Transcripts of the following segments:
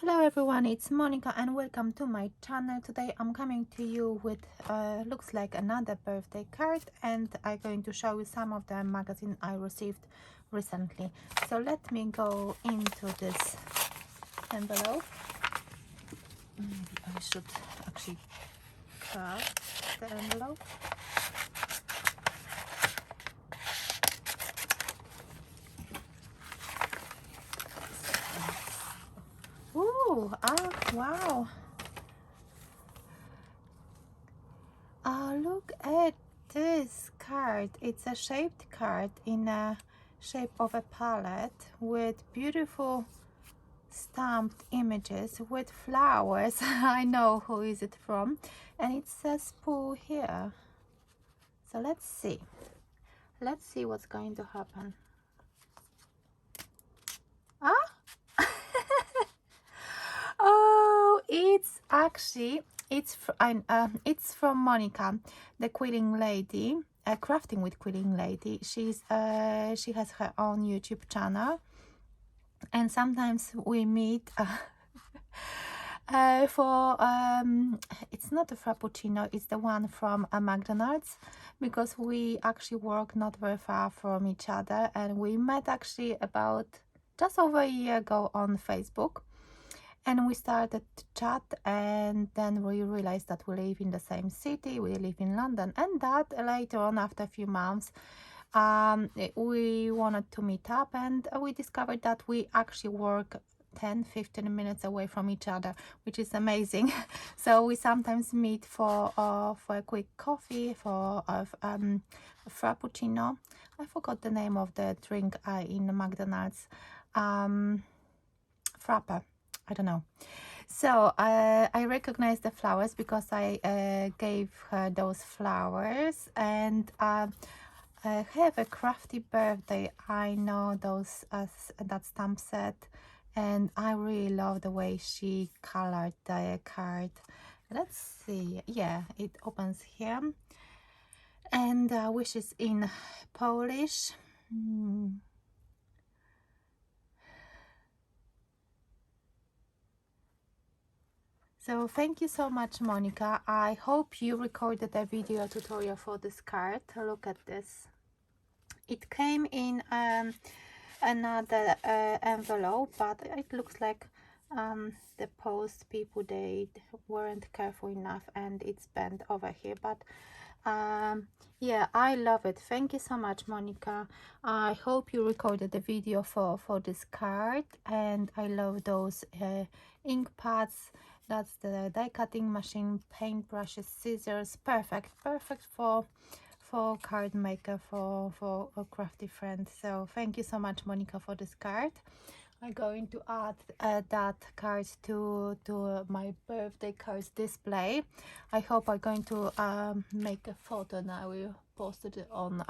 Hello everyone, it's Monica and welcome to my channel. Today I'm coming to you with looks like another birthday card, and I'm going to show you some of the magazine I received recently. So let me go into this envelope. Maybe I should actually cut the envelope. Ooh, wow. Look at this card. It's a shaped card in a shape of a palette with beautiful stamped images with flowers. I know who is it from, and it says pull here. So let's see what's going to happen. Oh, it's actually it's from Monica, the quilling lady, crafting with quilling lady. She has her own YouTube channel, and sometimes we meet for it's not a frappuccino, it's the one from McDonald's, because we actually work not very far from each other, and we met actually about just over a year ago on Facebook, and we started to chat, and then we realized that we live in the same city, we live in London, and that later on, after a few months, we wanted to meet up, and we discovered that we actually work 10-15 minutes away from each other, which is amazing. So we sometimes meet for a quick coffee, for a frappuccino. I forgot the name of the drink in McDonald's. Frappa, I don't know. So I recognize the flowers because I gave her those flowers, and have a crafty birthday. I know those as that stamp set, and I really love the way she colored the card. Let's see. Yeah, it opens here, and wishes in Polish. So thank you so much, Monica. I hope you recorded a video tutorial for this card. Look at this. It came in another envelope, but it looks like the post people, they weren't careful enough and it's bent over here. But yeah, I love it. Thank you so much, Monica. I hope you recorded the video for this card, and I love those ink pads. That's the die cutting machine, paint brushes, scissors. Perfect for card maker, for a crafty friend. So thank you so much, Monica, for this card. I'm going to add that card to my birthday cards display. I hope I'm going to make a photo, and I will post it on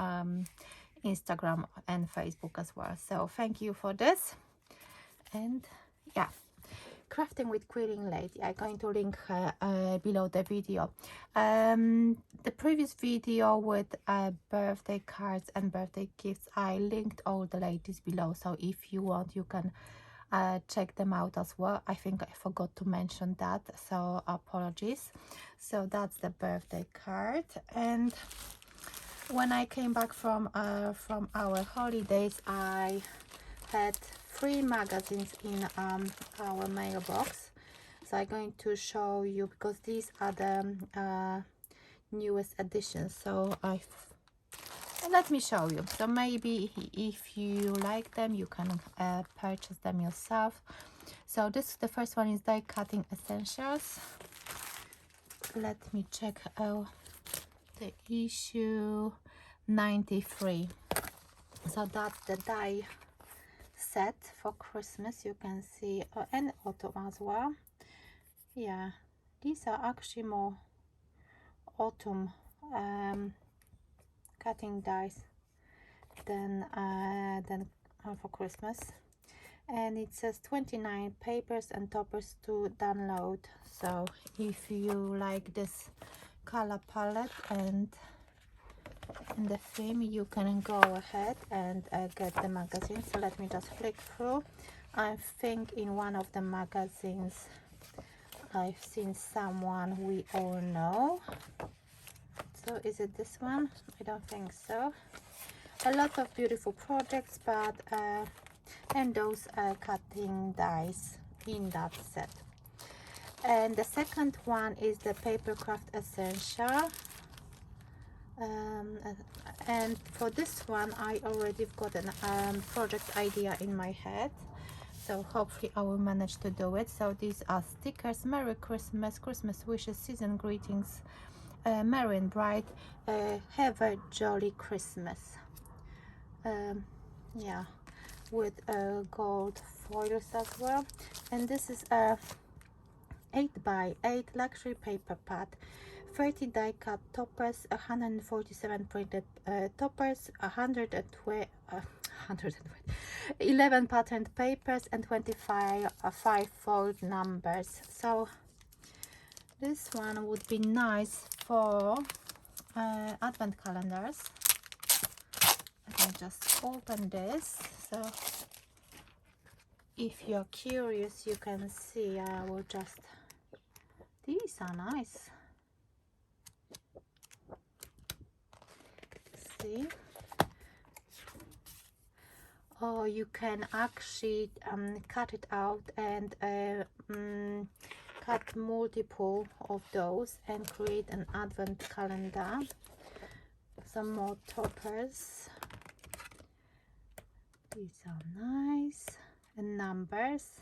Instagram and Facebook as well. So thank you for this. And yeah, crafting with quilling lady, I'm going to link her below the video. The previous video with birthday cards and birthday gifts, I linked all the ladies below, so if you want, you can check them out as well. I think I forgot to mention that, so apologies. So that's the birthday card. And when I came back from our holidays, I had 3 magazines in our mailbox. So I'm going to show you, because these are the newest editions. So let me show you. So maybe if you like them, you can purchase them yourself. So the first one is die cutting essentials. Let me check out the issue 93. So that's the die set for Christmas, you can see, and autumn as well. Yeah, these are actually more autumn cutting dies than for Christmas. And it says 29 papers and toppers to download. So if you like this color palette, and in the theme, you can go ahead and get the magazine. So let me just flick through. I think in one of the magazines I've seen someone we all know. So is it this one? I don't think so. A lot of beautiful projects, but and those cutting dies in that set. And the second one is the Papercraft Essential. And for this one I already got a project idea in my head, so hopefully I will manage to do it. So these are stickers: Merry Christmas, Christmas wishes, season greetings, merry and bright, have a jolly Christmas. Yeah, with gold foils as well. And this is a 8x8 luxury paper pad, 30 die cut toppers, 147 printed toppers, 11 patterned papers, and 25 fold numbers. So this one would be nice for advent calendars. Let me just open this. So if you're curious, you can see. I will just, these are nice. See, or you can actually cut it out and cut multiple of those and create an advent calendar. Some more toppers. These are nice, and numbers.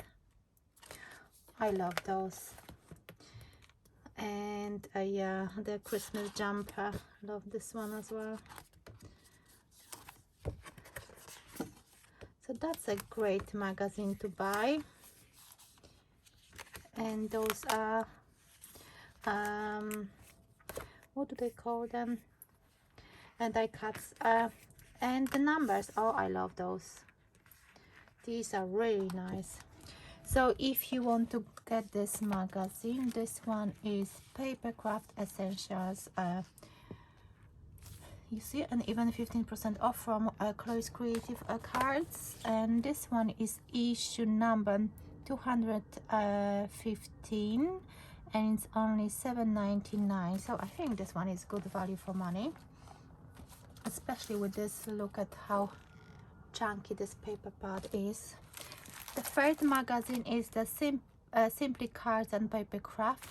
I love those. And yeah, the Christmas jumper, love this one as well. So that's a great magazine to buy. And those are what do they call them? And die cuts and the numbers. Oh, I love those. These are really nice. So if you want to get this magazine, this one is Papercraft Essentials. You see, and even 15% off from Chloe's Creative Cards. And this one is issue number 215, and it's only $7.99. So I think this one is good value for money, especially with this. Look at how chunky this paper pad is. The third magazine is the Simply Cards and Papercraft,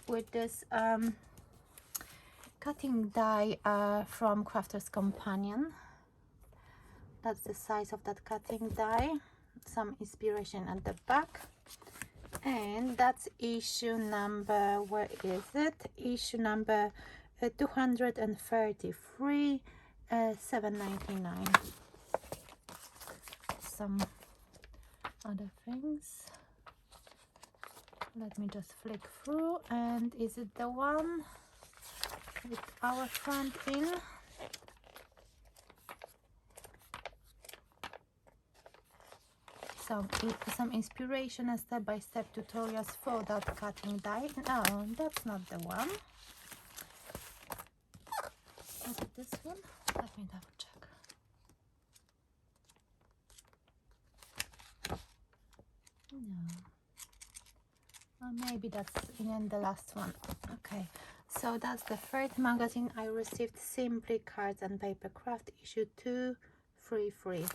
with this cutting die from Crafter's Companion. That's the size of that cutting die. Some inspiration at the back. And that's issue number, where is it? Issue number 233, $7.99. Some other things. Let me just flick through. And is it the one with our front in? Some inspiration and step-by-step tutorials for that cutting die. No, that's not the one. Is it this one? Let me double check. No. Or maybe that's in the last one. Okay, so that's the third magazine I received, Simply Cards and Papercraft, issue 233.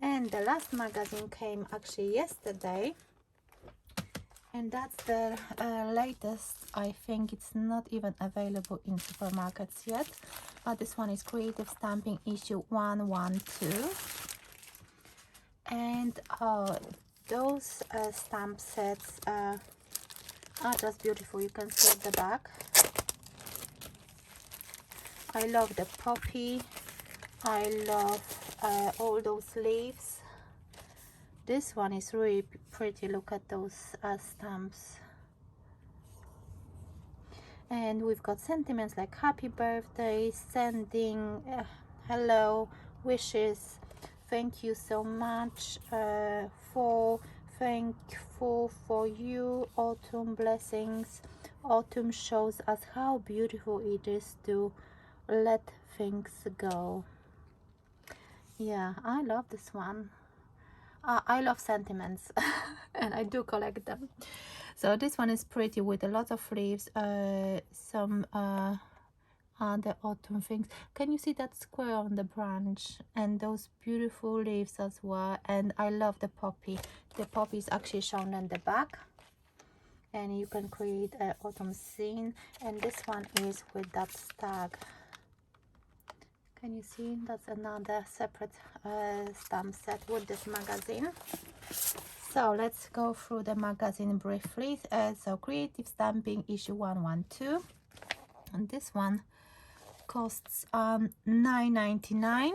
And the last magazine came actually yesterday, and that's the latest. I think it's not even available in supermarkets yet, but this one is Creative Stamping, issue 112. And those stamp sets are just beautiful. You can see at the back. I love the poppy. I love all those leaves. This one is really pretty. Look at those stamps. And we've got sentiments like happy birthday, sending hello, wishes, thank you so much, for, thankful for you, autumn blessings, autumn shows us how beautiful it is to let things go. Yeah, I love this one. I love sentiments and I do collect them. So this one is pretty with a lot of leaves, some other autumn things. Can you see that square on the branch and those beautiful leaves as well? And I love the poppy. The poppy is actually shown in the back, and you can create an autumn scene. And this one is with that stag. Can you see? That's another separate stamp set with this magazine. So let's go through the magazine briefly. So Creative Stamping issue 112, and this one costs $9.99,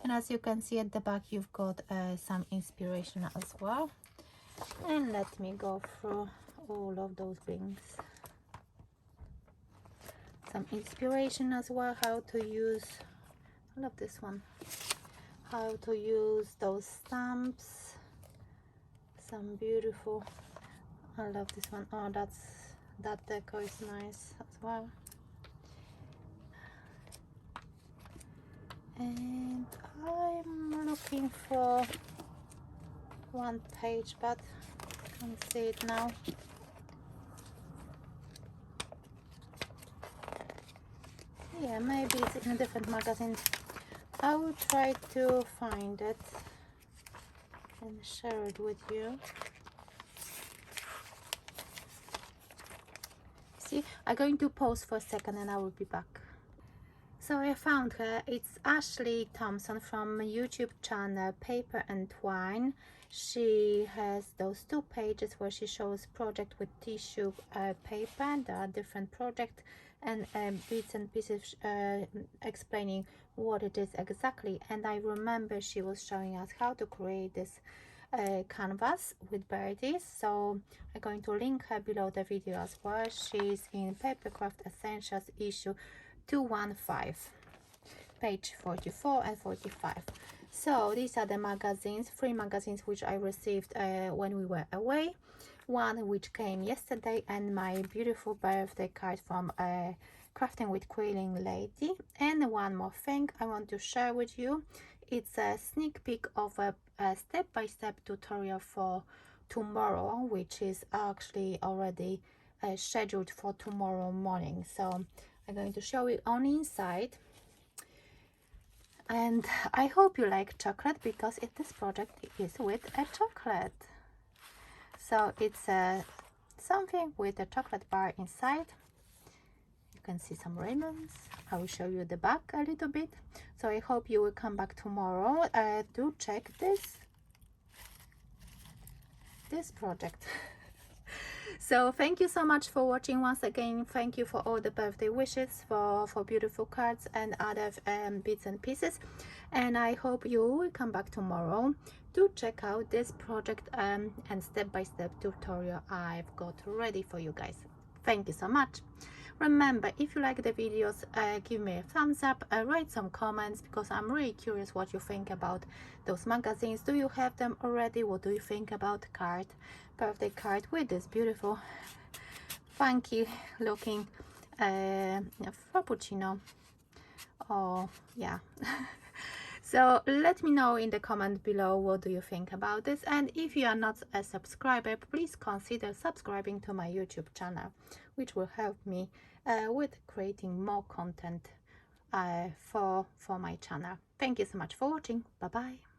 and as you can see at the back you've got some inspiration as well. And let me go through all of those things. Some inspiration as well, how to use, I love this one, how to use those stamps. Some beautiful, I love this one. Oh, that decor is nice as well. And I'm looking for one page, but I can't see it now. Yeah, maybe it's in a different magazine. I will try to find it and share it with you. See, I'm going to pause for a second and I will be back. So I found her. It's Ashley Thompson from YouTube channel Paper and Twine. She has those 2 pages where she shows project with tissue paper. There are different projects and bits and pieces explaining what it is exactly. And I remember she was showing us how to create this canvas with birdies. So I'm going to link her below the video as well. She's in Papercraft Essentials issue 215, page 44 and 45. So these are the magazines, 3 magazines which I received when we were away. One which came yesterday, and my beautiful birthday card from Crafting with Quilling Lady. And one more thing I want to share with you. It's a sneak peek of a step-by-step tutorial for tomorrow, which is actually already scheduled for tomorrow morning. So I'm going to show you on inside, and I hope you like chocolate, because this project is with a chocolate. So it's something with a chocolate bar inside. You can see some ribbons. I will show you the back a little bit. So I hope you will come back tomorrow to check this project. So thank you so much for watching once again. Thank you for all the birthday wishes, for beautiful cards and other bits and pieces. And I hope you will come back tomorrow to check out this project and step-by-step tutorial I've got ready for you guys. Thank you so much. Remember, if you like the videos, give me a thumbs up, write some comments, because I'm really curious what you think about those magazines. Do you have them already? What do you think about birthday card with this beautiful funky looking frappuccino? Oh yeah. So let me know in the comment below what do you think about this, and if you are not a subscriber, please consider subscribing to my YouTube channel, which will help me with creating more content for my channel. Thank you so much for watching. Bye bye.